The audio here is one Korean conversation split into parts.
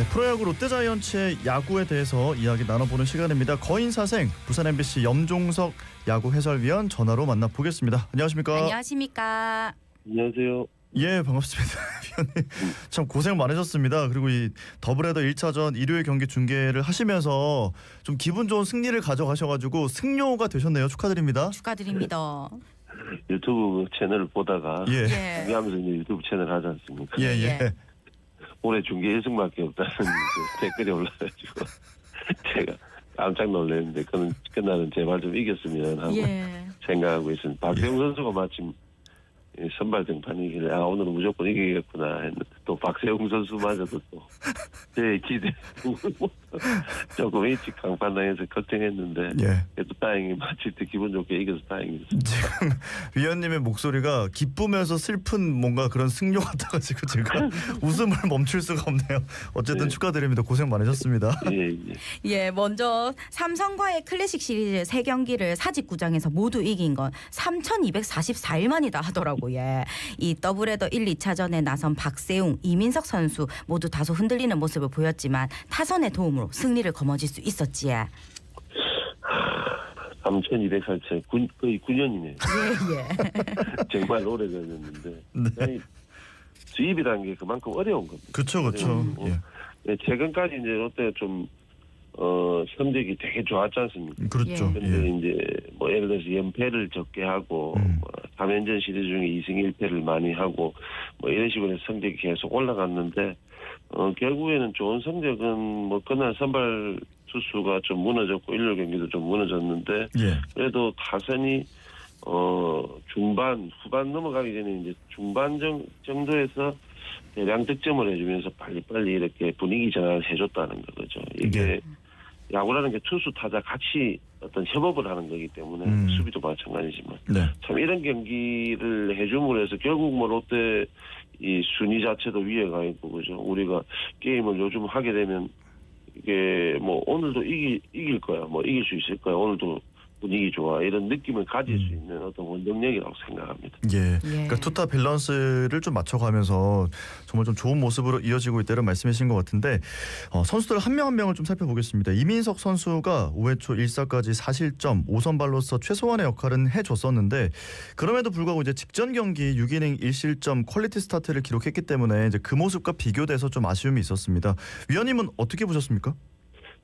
네, 프로야구 롯데자이언츠의 야구에 대해서 이야기 나눠보는 시간입니다. 거인사생 부산 MBC 염종석 야구 해설위원 전화로 만나보겠습니다. 안녕하십니까? 안녕하십니까? 안녕하세요. 예, 반갑습니다. 위원님 참 고생 많으셨습니다. 그리고 이 더블헤더 1차전 일요일 경기 중계를 하시면서 좀 기분 좋은 승리를 가져가셔가지고 승료가 되셨네요. 축하드립니다. 축하드립니다. 유튜브 채널을 보다가 예, 중계하면서 이제 유튜브 채널 하지 않습니까? 예, 예. 예. 올해 중계 1승밖에 없다는 그 댓글이 올라가지고 제가 깜짝 놀랐는데 그는 그날은 제발 좀 이겼으면 하고 예. 생각하고 있습니다. 박세웅 선수가 마침 선발 등판이길래 오늘은 무조건 이기겠구나 했는데 또 박세웅 선수마저도 또 제 기대 조금 일찍 강판당해서 걱정했는데 예. 그래도 다행히 마치 기분 좋게 이겨서 다행이었습니다. 지금 위원님의 목소리가 기쁘면서 슬픈 뭔가 그런 승료 같아가지고 제가 웃음을 멈출 수가 없네요. 어쨌든 네. 축하드립니다. 고생 많으셨습니다. 예, 예. 예, 먼저 삼성과의 클래식 시리즈 3경기를 사직구장에서 모두 이긴 건 3,244일 만이다 하더라고요. 예. 이 더블헤더 1, 2차전에 나선 박세웅, 이민석 선수 모두 다소 흔들리는 모습을 보였지만 타선의 도움으로 승리를 거머쥘 수 있었지. 예. 3,200살 거의 9년이네요. 예. 정말 오래전이었는데 네. 수입이라는 게 그만큼 어려운 겁니다. 그렇죠, 그렇죠. 예. 네, 최근까지 이제 롯데가 좀 성적이 되게 좋았지 않습니까? 그렇죠. 근데 예. 이제 뭐 예를 들어서 연패를 적게 하고 3연전 시리즈 중에 2승 1패를 많이 하고 뭐 이런 식으로 해서 성적이 계속 올라갔는데 결국에는 좋은 성적은 뭐 그날 선발 투수가 좀 무너졌고 일요일 경기도 좀 무너졌는데 예. 그래도 타선이 중반 후반 넘어가기 전에 이제 중반 정도에서 대량 득점을 해주면서 빨리빨리 이렇게 분위기 전환을 해줬다는 거죠. 이게 예. 야구라는 게 투수 타자 같이 어떤 협업을 하는 거기 때문에 수비도 마찬가지지만 네. 참 이런 경기를 해줌으로 해서 결국 뭐 롯데 이 순위 자체도 위에 가 있고 그죠. 우리가 게임을 요즘 하게 되면 이게 뭐 오늘도 이길 거야, 뭐 이길 수 있을 거야, 오늘도 분위기 좋아 이런 느낌을 가질 수 있는 어떤 원동력이라고 생각합니다. 예. 예. 그러니까 투타 밸런스를 좀 맞춰가면서 정말 좀 좋은 모습으로 이어지고 있다는 말씀이신 것 같은데 선수들 한 명 한 명을 좀 살펴보겠습니다. 이민석 선수가 5회 초 1사까지 4실점 5선발로서 최소한의 역할은 해줬었는데 그럼에도 불구하고 이제 직전 경기 6이닝 1실점 퀄리티 스타트를 기록했기 때문에 이제 그 모습과 비교돼서 좀 아쉬움이 있었습니다. 위원님은 어떻게 보셨습니까?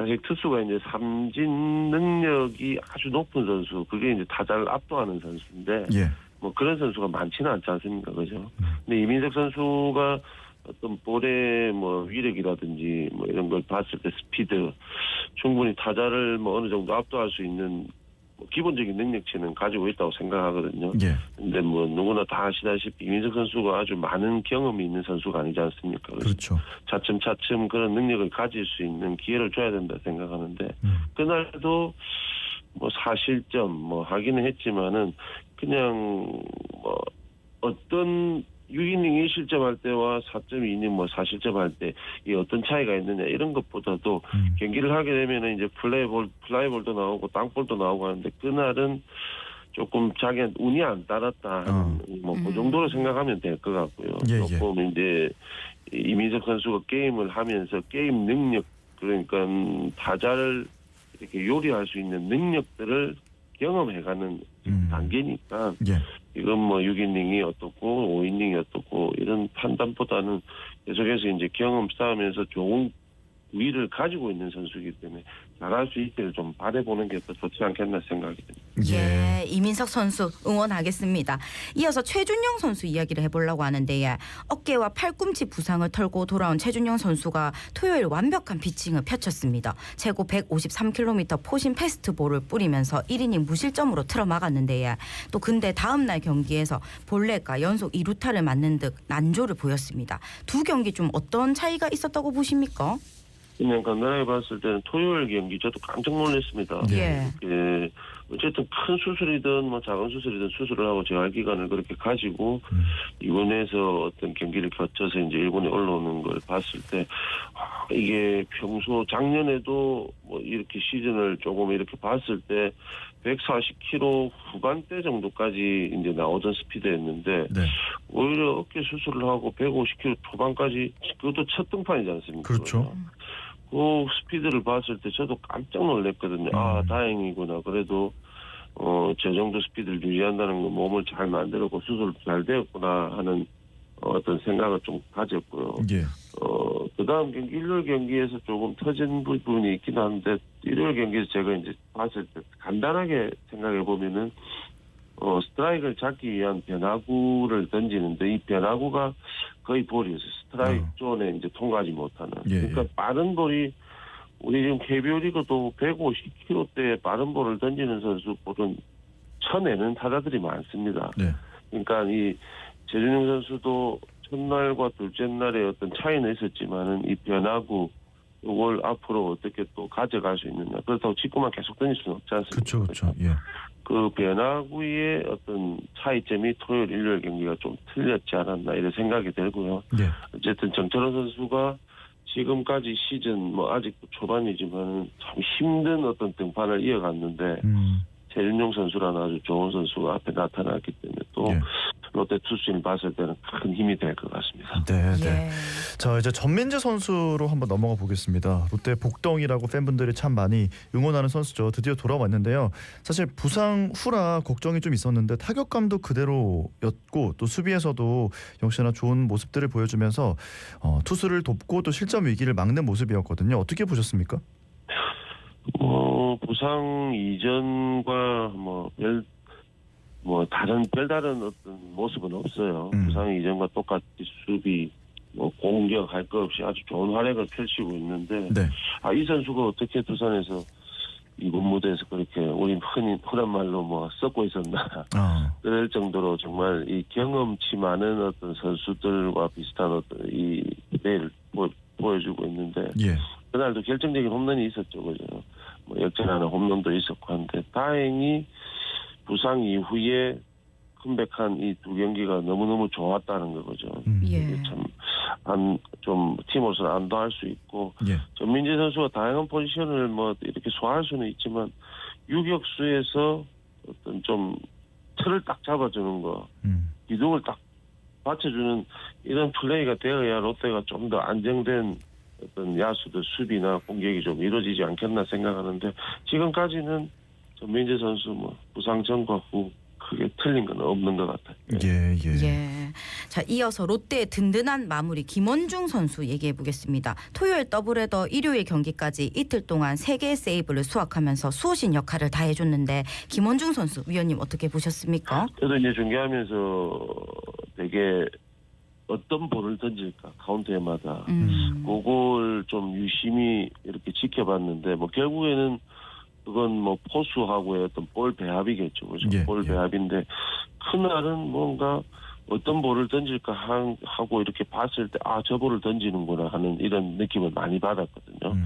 사실 투수가 이제 삼진 능력이 아주 높은 선수, 그게 이제 타자를 압도하는 선수인데, 예. 뭐 그런 선수가 많지는 않지 않습니까, 그죠? 근데 이민석 선수가 어떤 볼의 뭐 위력이라든지 뭐 이런 걸 봤을 때 스피드, 충분히 타자를 뭐 어느 정도 압도할 수 있는 뭐 기본적인 능력치는 가지고 있다고 생각하거든요. 예. 근데 뭐 누구나 다 아시다시피 이민석 선수가 아주 많은 경험이 있는 선수가 아니지 않습니까? 그렇죠. 차츰차츰 그런 능력을 가질 수 있는 기회를 줘야 된다 생각하는데 그날도 뭐 4실점 뭐 하기는 했지만은 그냥 뭐 어떤 6이닝 1실점 할 때와 4.2이닝 뭐 4실점 할 때 이 어떤 차이가 있느냐 이런 것보다도 경기를 하게 되면은 이제 플라이볼도 나오고 땅볼도 나오고 하는데 그날은 조금 자기한테 운이 안 따랐다 하는 뭐 그 정도로 생각하면 될 것 같고요. 예, 예. 조금 이제 이민석 선수가 게임을 하면서 게임 능력 그러니까 타자를 이렇게 요리할 수 있는 능력들을 경험해가는 단계니까 예. 이건 뭐 6이닝이 어떻고 5이닝이 어떻고 이런 판단보다는 계속해서 이제 경험 쌓으면서 좋은 우위를 가지고 있는 선수이기 때문에 잘할 수 있기를 좀 바라보는 게 더 좋지 않겠나 생각이 듭니다. 예, 이민석 선수 응원하겠습니다. 이어서 최준용 선수 이야기를 해보려고 하는데 어깨와 팔꿈치 부상을 털고 돌아온 최준용 선수가 토요일 완벽한 피칭을 펼쳤습니다. 최고 153km 포신 패스트볼을 뿌리면서 1이닝 무실점으로 틀어막았는데 또 근데 다음날 경기에서 볼넷과 연속 2루타를 맞는 듯 난조를 보였습니다. 두 경기 좀 어떤 차이가 있었다고 보십니까? 그냥 간단하게 봤을 때는 토요일 경기 저도 깜짝 놀랐습니다. 예. 예, 어쨌든 큰 수술이든 뭐 작은 수술이든 수술을 하고 재활 기간을 그렇게 가지고 입원해서 어떤 경기를 거쳐서 이제 일본에 올라오는 걸 봤을 때 이게 평소 작년에도 뭐 이렇게 시즌을 조금 이렇게 봤을 때 140km 후반대 정도까지 이제 나오던 스피드였는데 네. 오히려 어깨 수술을 하고 150km 초반까지 그것도 첫 등판이지 않습니까? 그렇죠. 그 스피드를 봤을 때 저도 깜짝 놀랐거든요. 아, 다행이구나. 그래도 저 정도 스피드를 유지한다는 건 몸을 잘 만들었고 수술도 잘 되었구나 하는 어떤 생각을 좀 가졌고요. 예. 그다음 경기 일요일 경기에서 조금 터진 부분이 있긴 한데 일요일 경기에서 제가 이제 봤을 때 간단하게 생각해 보면은 스트라이크를 잡기 위한 변화구를 던지는데 이 변화구가 거의 볼이었어요. 스트라이크 존에 이제 통과하지 못하는. 예, 그러니까 빠른 볼이 우리 지금 KBO 리그도 150km대 빠른 볼을 던지는 선수 볼은 쳐내는 타자들이 많습니다. 네. 그러니까 이 최준용 선수도 첫날과 둘째 날에 어떤 차이는 있었지만은 이 변화구 이걸 앞으로 어떻게 또 가져갈 수 있느냐. 그렇다고 직구만 계속 던질 수는 없지 않습니까? 그렇죠, 그렇죠. 예. 그 변화구의 어떤 차이점이 토요일 일요일 경기가 좀 틀렸지 않았나 이런 생각이 들고요. 네. 어쨌든 정철원 선수가 지금까지 시즌 뭐 아직도 초반이지만 참 힘든 어떤 등판을 이어갔는데 최준용 선수라는 아주 좋은 선수가 앞에 나타났기 때문에 또 예. 롯데 투수진을 봤을 때는 큰 힘이 될 것 같습니다. 네, 네. 예. 자, 이제 전민재 선수로 한번 넘어가 보겠습니다. 롯데 복덩이라고 팬분들이 참 많이 응원하는 선수죠. 드디어 돌아왔는데요. 사실 부상 후라 걱정이 좀 있었는데 타격감도 그대로였고 또 수비에서도 역시나 좋은 모습들을 보여주면서 투수를 돕고 또 실점 위기를 막는 모습이었거든요. 어떻게 보셨습니까? 부상 이전과 별다른 어떤 모습은 없어요. 부상 이전과 똑같이 수비, 공격 할 것 없이 아주 좋은 활약을 펼치고 있는데, 네. 이 선수가 어떻게 두산에서 이번 무대에서 그렇게 우리 흔한 말로 썩고 있었나. 그럴 정도로 정말 이 경험치 많은 어떤 선수들과 비슷한 어떤 이 플레이를 보여주고 있는데, 예. 그날도 결정적인 홈런이 있었죠. 그죠? 역전하는 홈런도 있었고 한데, 다행히 부상 이후에 컴백한 이 두 경기가 너무너무 좋았다는 거죠. 예. 좀 팀으로서 안도할 수 있고, 예. 전민재 선수가 다양한 포지션을 이렇게 소화할 수는 있지만, 유격수에서 어떤 좀 틀을 딱 잡아주는 거, 기둥을 딱 받쳐주는 이런 플레이가 되어야 롯데가 좀 더 안정된 어떤 야수들 수비나 공격이 좀 이루어지지 않겠나 생각하는데, 지금까지는 전민재 선수 부상 전과 후 크게 틀린 건 없는 것 같아요. 예, 예. 예. 자, 이어서 롯데의 든든한 마무리 김원중 선수 얘기해 보겠습니다. 토요일 더블헤더 일요일 경기까지 이틀 동안 3개의 세이브를 수확하면서 수호신 역할을 다해줬는데 김원중 선수 위원님 어떻게 보셨습니까? 저도 이제 중계하면서 되게 어떤 볼을 던질까 카운트에마다 그걸 좀 유심히 이렇게 지켜봤는데 결국에는 그건 포수하고의 어떤 볼 배합이겠죠. 그죠? 예, 볼 예. 배합인데 그날은 뭔가 어떤 볼을 던질까 하고 이렇게 봤을 때 저 볼을 던지는구나 하는 이런 느낌을 많이 받았거든요.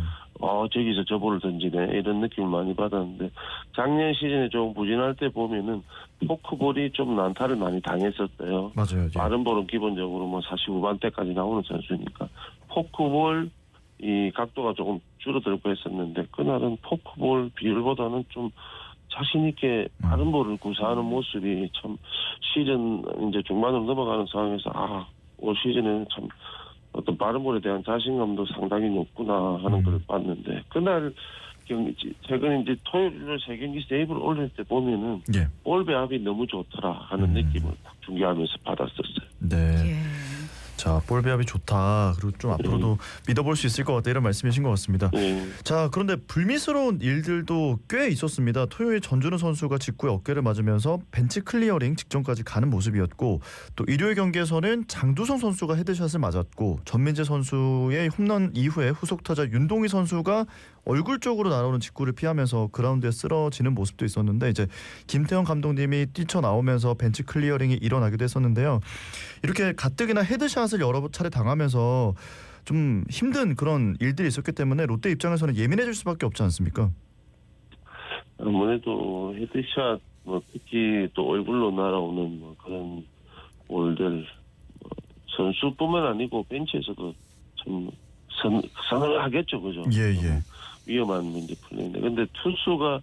저기서 저 볼을 던지네 이런 느낌을 많이 받았는데 작년 시즌에 좀 부진할 때 보면은 포크볼이 좀 난타를 많이 당했었어요. 맞아요. 예. 빠른 볼은 기본적으로 40 후반대까지 나오는 선수니까 포크볼 이 각도가 조금 줄어들고 했었는데 그날은 포크볼 비율보다는 좀 자신 있게 빠른 볼을 구사하는 모습이 참 시즌 이제 중반으로 넘어가는 상황에서 올 시즌에는 참 어떤 빠른 볼에 대한 자신감도 상당히 높구나 하는 걸 봤는데 그날 경기 최근 이제 토요일로 3경기 세이브를 올릴 때 보면은 예. 볼 배합이 너무 좋더라 하는 느낌을 딱 중계하면서 받았었어요. 네. 예. 자, 볼 배합이 좋다. 그리고 좀 앞으로도 믿어볼 수 있을 것 같다 이런 말씀이신 것 같습니다. 자, 그런데 불미스러운 일들도 꽤 있었습니다. 토요일 전준우 선수가 직구에 어깨를 맞으면서 벤치 클리어링 직전까지 가는 모습이었고 또 일요일 경기에서는 장두성 선수가 헤드샷을 맞았고 전민재 선수의 홈런 이후에 후속 타자 윤동희 선수가 얼굴 쪽으로 날아오는 직구를 피하면서 그라운드에 쓰러지는 모습도 있었는데 이제 김태형 감독님이 뛰쳐나오면서 벤치 클리어링이 일어나기도 했었는데요. 이렇게 가뜩이나 헤드샷을 여러 차례 당하면서 좀 힘든 그런 일들이 있었기 때문에 롯데 입장에서는 예민해질 수밖에 없지 않습니까? 아무래도 헤드샷 뭐 특히 또 얼굴로 날아오는 뭐 그런 볼들 뭐 선수뿐만 아니고 벤치에서도 참 서늘하겠죠, 그죠? 예. 위험한 문제 플레이인데 근데 투수가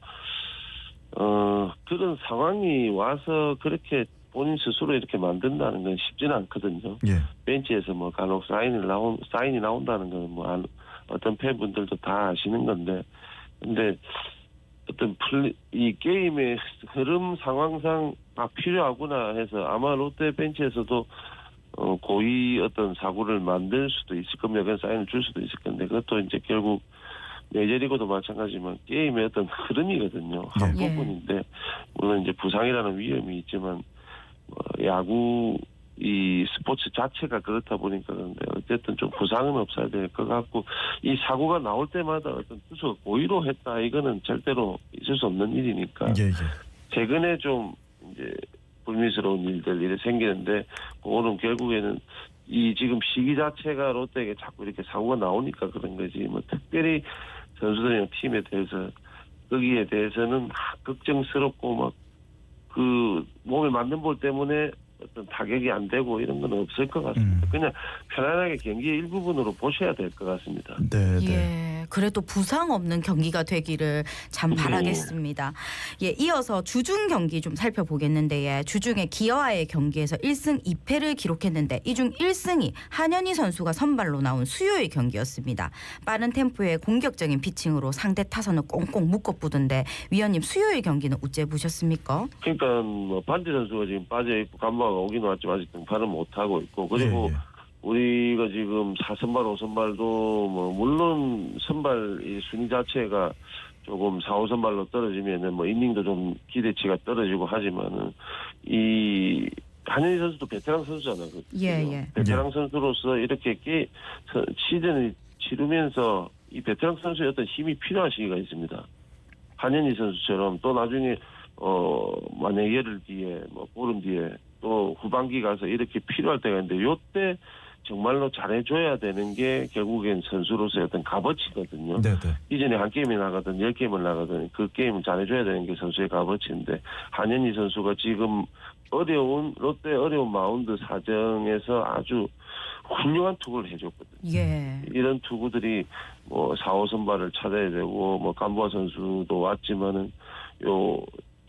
그런 상황이 와서 그렇게 본인 스스로 이렇게 만든다는 건 쉽지는 않거든요. 예. 벤치에서 뭐 간혹 사인이 나온다는 건 뭐 어떤 팬분들도 다 아시는 건데, 근데 어떤 이 게임의 흐름 상황상 필요하구나 해서 아마 롯데 벤치에서도 고의 어떤 사고를 만들 수도 있을 겁니다. 그런 사인을 줄 수도 있을 건데 그것도 이제 결국 메이저리그도 마찬가지지만 게임의 어떤 흐름이거든요. 한 예. 부분인데 물론 이제 부상이라는 위험이 있지만 야구 이 스포츠 자체가 그렇다 보니까 그런데 어쨌든 좀 부상은 없어야 될 것 같고 이 사고가 나올 때마다 어떤 투수가 고의로 했다 이거는 절대로 있을 수 없는 일이니까 예. 최근에 좀 이제 불미스러운 일들 이렇게 생기는데 그거는 결국에는 이 지금 시기 자체가 롯데에게 자꾸 이렇게 사고가 나오니까 그런 거지 뭐 특별히 선수들이나 팀에 대해서 거기에 대해서는 걱정스럽고 막 그 몸에 맞는 볼 때문에 어떤 타격이 안 되고 이런 건 없을 것 같습니다. 그냥 편안하게 경기의 일부분으로 보셔야 될 것 같습니다. 네. 예, 그래도 부상 없는 경기가 되기를 참 바라겠습니다. 예, 이어서 주중 경기 좀 살펴보겠는데 예, 주중에 기아와의 경기에서 1승 2패를 기록했는데 이 중 1승이 한현희 선수가 선발로 나온 수요일 경기였습니다. 빠른 템포의 공격적인 피칭으로 상대 타선을 꽁꽁 묶어부던데 위원님 수요일 경기는 어째 보셨습니까? 그러니까 뭐 반지 선수가 지금 빠져 있고 간마가 오긴 왔지만 아직 등판을 못 하고 있고 그리고 예. 우리가 지금 4선발, 5선발도 뭐 물론 선발 이 순위 자체가 조금 4, 5선발로 떨어지면은 뭐 이닝도 좀 기대치가 떨어지고 하지만은 이 한현희 선수도 베테랑 선수잖아요. 예. 베테랑 선수로서 이렇게 시즌을 치르면서 이 베테랑 선수의 어떤 힘이 필요한 시기가 있습니다. 한현희 선수처럼 또 나중에 만약 열흘 뒤에 뭐 보름 뒤에 또 후반기 가서 이렇게 필요할 때가 있는데 요때 정말로 잘해줘야 되는 게 결국엔 선수로서의 어떤 값어치거든요. 네. 이전에 한 게임에 나가든 10게임을 나가든 그 게임을 잘해줘야 되는 게 선수의 값어치인데 한현희 선수가 지금 롯데 어려운 마운드 사정에서 아주 훌륭한 투구를 해줬거든요. 예. 이런 투구들이 뭐 4, 5선발을 찾아야 되고 뭐 간부아 선수도 왔지만은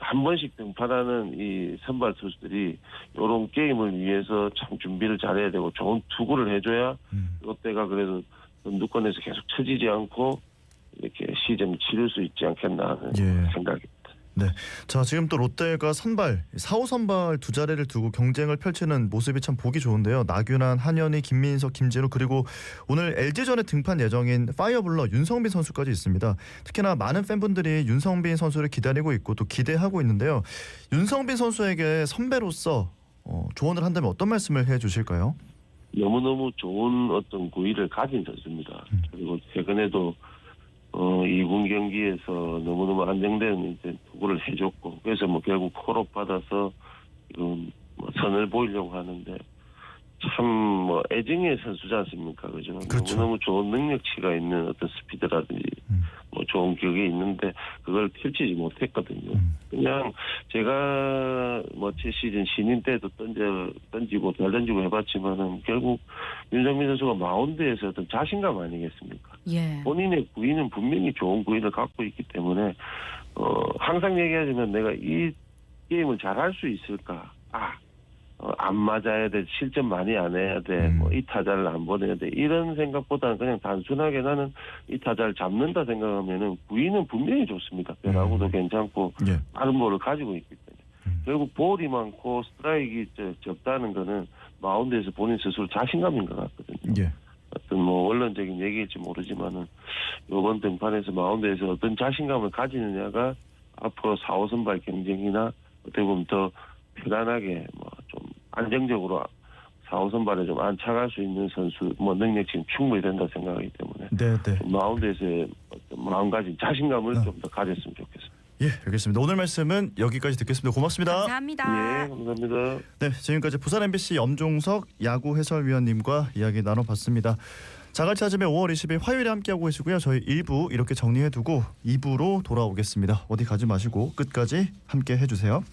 한 번씩 등판하는 이 선발 투수들이 이런 게임을 위해서 참 준비를 잘해야 되고 좋은 투구를 해줘야 롯데가 그래도 선두권에서 계속 처지지 않고 이렇게 시즌을 치를 수 있지 않겠나 하는 생각입니다. 네. 자, 지금 또 롯데가 선발 4, 5선발 두 자리를 두고 경쟁을 펼치는 모습이 참 보기 좋은데요. 나균환, 한현희, 김민석, 김진우 그리고 오늘 LG전에 등판 예정인 파이어블러 윤성빈 선수까지 있습니다. 특히나 많은 팬분들이 윤성빈 선수를 기다리고 있고 또 기대하고 있는데요. 윤성빈 선수에게 선배로서 조언을 한다면 어떤 말씀을 해주실까요? 너무너무 좋은 어떤 구위를 가진 선수입니다. 그리고 최근에도 2군 경기에서 너무너무 안정된 이제 투구를 해줬고 그래서 뭐 결국 콜업 받아서 지금 뭐 선을 보이려고 하는데 참 뭐 애증의 선수지 않습니까, 그죠? 그렇죠. 너무너무 좋은 능력치가 있는 어떤 스피드라든지 뭐 좋은 기억이 있는데 그걸 펼치지 못했거든요. 그냥 제가 뭐 제 시즌 신인 때도 던지고 잘 던지고 해봤지만은 결국 윤성민 선수가 마운드에서 어떤 자신감 아니겠습니까? 예. 본인의 구위는 분명히 좋은 구위를 갖고 있기 때문에 항상 얘기하지만 내가 이 게임을 잘할 수 있을까? 안 맞아야 돼, 실점 많이 안 해야 돼, 뭐 이 타자를 안 보내야 돼 이런 생각보다는 그냥 단순하게 나는 이 타자를 잡는다 생각하면은 구위는 분명히 좋습니다. 변화구도 괜찮고 빠른 볼을 가지고 있기 때문에 결국 볼이 많고 스트라이크가 적다는 거는 마운드에서 본인 스스로 자신감인 것 같거든요. 어떤 뭐 원론적인 얘기일지 모르지만은 이번 등판에서 마운드에서 어떤 자신감을 가지느냐가 앞으로 4, 5선발 경쟁이나 어떻게 보면 더 편안하게 뭐 좀 안정적으로 4, 5선발에 좀 안착할 수 있는 선수 뭐 능력치는 충분히 된다 생각하기 때문에 좀 마운드에서의 어떤 마음가짐 자신감을 좀 더 가졌으면 좋겠습니다. 예, 알겠습니다. 오늘 말씀은 여기까지 듣겠습니다. 고맙습니다. 감사합니다. 예, 감사합니다. 네, 지금까지 부산 MBC 염종석 야구 해설위원님과 이야기 나눠봤습니다. 자갈찾음의 5월 20일 화요일에 함께하고 계시고요. 저희 1부 이렇게 정리해두고 2부로 돌아오겠습니다. 어디 가지 마시고 끝까지 함께 해주세요.